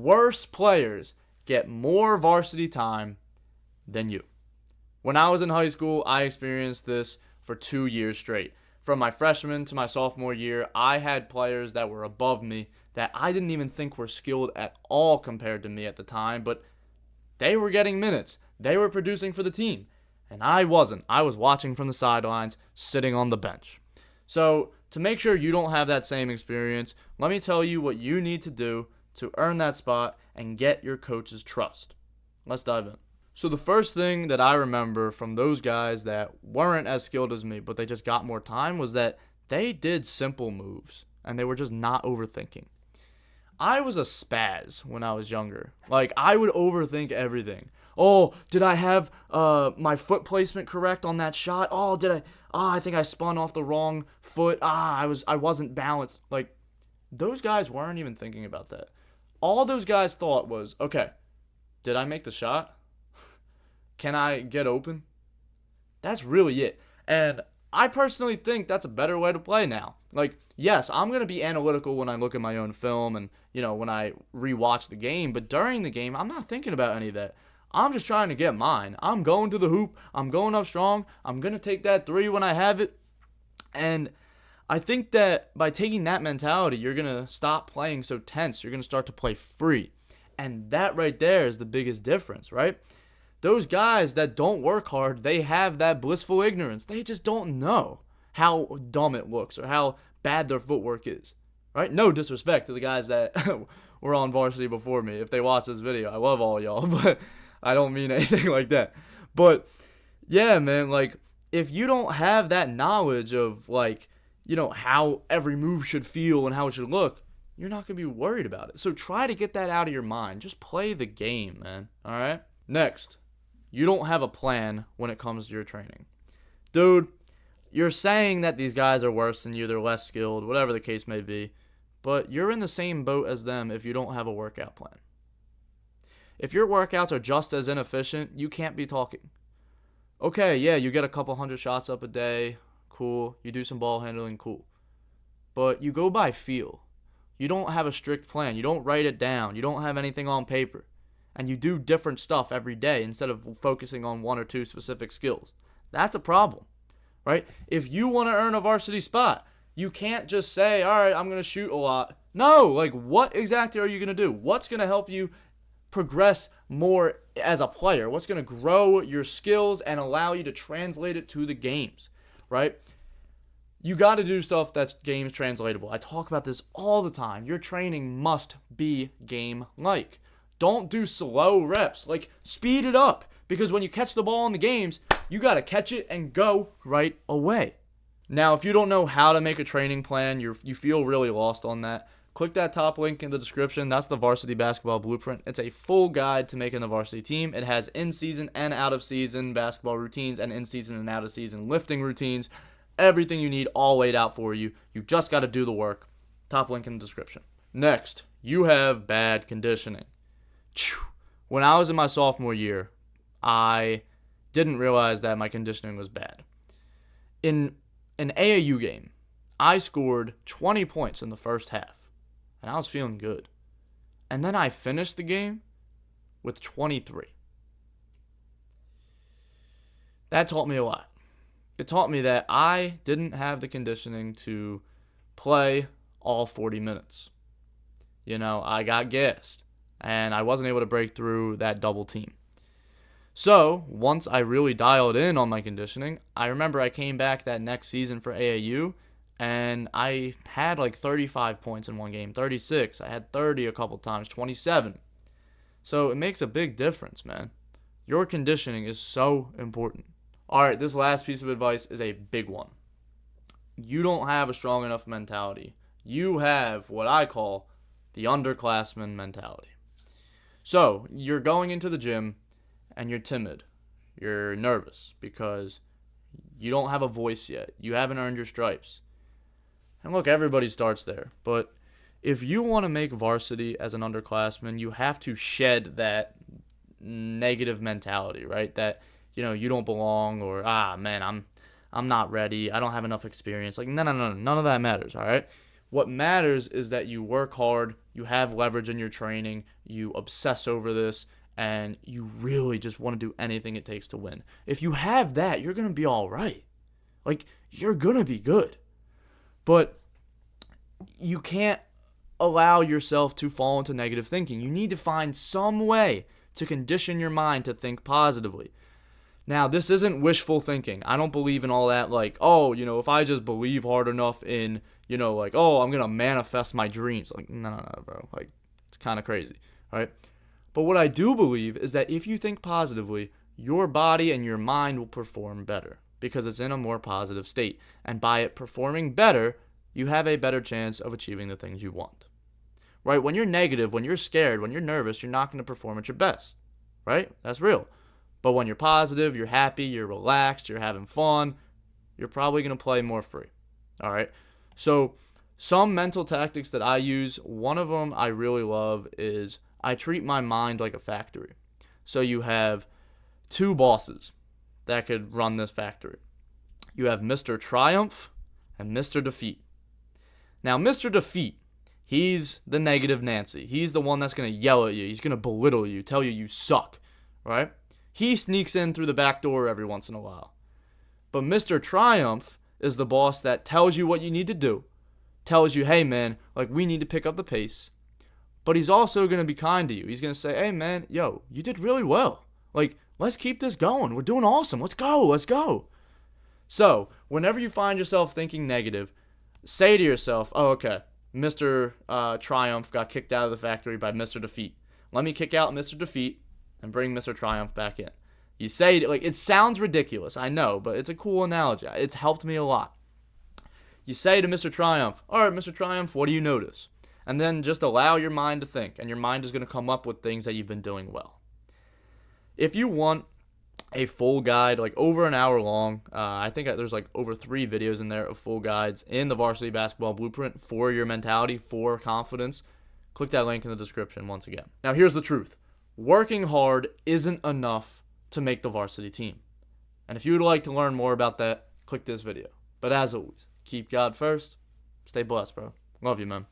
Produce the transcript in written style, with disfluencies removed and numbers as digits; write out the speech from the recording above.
worse players get more varsity time than you. When I was in high school, I experienced this for 2 years straight. From my freshman to my sophomore year, I had players that were above me that I didn't even think were skilled at all compared to me at the time, but they were getting minutes. They were producing for the team. And I wasn't. I was watching from the sidelines, sitting on the bench. So, to make sure you don't have that same experience, let me tell you what you need to do to earn that spot and get your coach's trust. Let's dive in. So the first thing that I remember from those guys that weren't as skilled as me, but they just got more time, was that they did simple moves, and they were just not overthinking. I was a spaz when I was younger. Like, I would overthink everything. Oh, did I have my foot placement correct on that shot? Oh, I think I spun off the wrong foot. I wasn't balanced. Like, those guys weren't even thinking about that. All those guys thought was, okay, did I make the shot? Can I get open? That's really it. And I personally think that's a better way to play now. Like, yes, I'm going to be analytical when I look at my own film and, when I rewatch the game. But during the game, I'm not thinking about any of that. I'm just trying to get mine. I'm going to the hoop. I'm going up strong. I'm going to take that three when I have it. And I think that by taking that mentality, you're going to stop playing so tense. You're going to start to play free. And that right there is the biggest difference, right? Those guys that don't work hard, they have that blissful ignorance. They just don't know how dumb it looks or how bad their footwork is, right? No disrespect to the guys that were on varsity before me. If they watch this video, I love all y'all, but I don't mean anything like that. But yeah, man, like, if you don't have that knowledge of, like, how every move should feel and how it should look, you're not going to be worried about it. So try to get that out of your mind. Just play the game, man. All right? Next, you don't have a plan when it comes to your training. Dude, you're saying that these guys are worse than you, they're less skilled, whatever the case may be, but you're in the same boat as them if you don't have a workout plan. If your workouts are just as inefficient, you can't be talking. Okay, yeah, you get a couple hundred shots up a day, cool. You do some ball handling, cool. But you go by feel. You don't have a strict plan. You don't write it down. You don't have anything on paper. And you do different stuff every day instead of focusing on one or two specific skills. That's a problem, right? If you want to earn a varsity spot, you can't just say, all right, I'm going to shoot a lot. No, like, what exactly are you going to do? What's going to help you progress more as a player? What's going to grow your skills and allow you to translate it to the games, right? You got to do stuff that's games translatable. I talk about this all the time. Your training must be game-like. Don't do slow reps. Like, speed it up. Because when you catch the ball in the games, you got to catch it and go right away. Now, if you don't know how to make a training plan, you feel really lost on that, click that top link in the description. That's the Varsity Basketball Blueprint. It's a full guide to making a varsity team. It has in-season and out-of-season basketball routines and in-season and out-of-season lifting routines. Everything you need all laid out for you. You just got to do the work. Top link in the description. Next, you have bad conditioning. When I was in my sophomore year, I didn't realize that my conditioning was bad. In an AAU game, I scored 20 points in the first half, and I was feeling good. And then I finished the game with 23. That taught me a lot. It taught me that I didn't have the conditioning to play all 40 minutes. I got gassed. And I wasn't able to break through that double team. So, once I really dialed in on my conditioning, I remember I came back that next season for AAU, and I had like 35 points in one game, 36. I had 30 a couple times, 27. So, it makes a big difference, man. Your conditioning is so important. All right, this last piece of advice is a big one. You don't have a strong enough mentality. You have what I call the underclassman mentality. So, you're going into the gym and you're timid. You're nervous because you don't have a voice yet. You haven't earned your stripes. And look, everybody starts there. But if you want to make varsity as an underclassman, you have to shed that negative mentality, right? That, you don't belong, or, man, I'm not ready. I don't have enough experience. Like, no. None of that matters, all right? What matters is that you work hard, you have leverage in your training, you obsess over this, and you really just want to do anything it takes to win. If you have that, you're going to be all right. Like, you're going to be good. But you can't allow yourself to fall into negative thinking. You need to find some way to condition your mind to think positively. Now, this isn't wishful thinking. I don't believe in all that, like, oh, if I just believe hard enough in, like, oh, I'm going to manifest my dreams. Like, no, bro. Like, it's kind of crazy, right? But what I do believe is that if you think positively, your body and your mind will perform better because it's in a more positive state. And by it performing better, you have a better chance of achieving the things you want. Right? When you're negative, when you're scared, when you're nervous, you're not going to perform at your best. Right? That's real. But when you're positive, you're happy, you're relaxed, you're having fun, you're probably going to play more free. All right? So some mental tactics that I use, one of them I really love is I treat my mind like a factory. So you have two bosses that could run this factory. You have Mr. Triumph and Mr. Defeat. Now, Mr. Defeat, he's the negative Nancy. He's the one that's going to yell at you. He's going to belittle you, tell you suck, right? He sneaks in through the back door every once in a while. But Mr. Triumph is the boss that tells you what you need to do, tells you, hey, man, like, we need to pick up the pace. But he's also going to be kind to you. He's going to say, hey, man, yo, you did really well. Like, let's keep this going. We're doing awesome. Let's go. So, whenever you find yourself thinking negative, say to yourself, oh, okay, Mr. Triumph got kicked out of the factory by Mr. Defeat. Let me kick out Mr. Defeat and bring Mr. Triumph back in. You say, like, it sounds ridiculous, I know, but it's a cool analogy. It's helped me a lot. You say to Mr. Triumph, all right, Mr. Triumph, what do you notice? And then just allow your mind to think, and your mind is going to come up with things that you've been doing well. If you want a full guide, like over an hour long, I think there's like over 3 videos in there of full guides in the Varsity Basketball Blueprint for your mentality, for confidence. Click that link in the description once again. Now, here's the truth. Working hard isn't enough to make the varsity team. And if you would like to learn more about that, click this video. But as always, keep God first. Stay blessed, bro. Love you, man.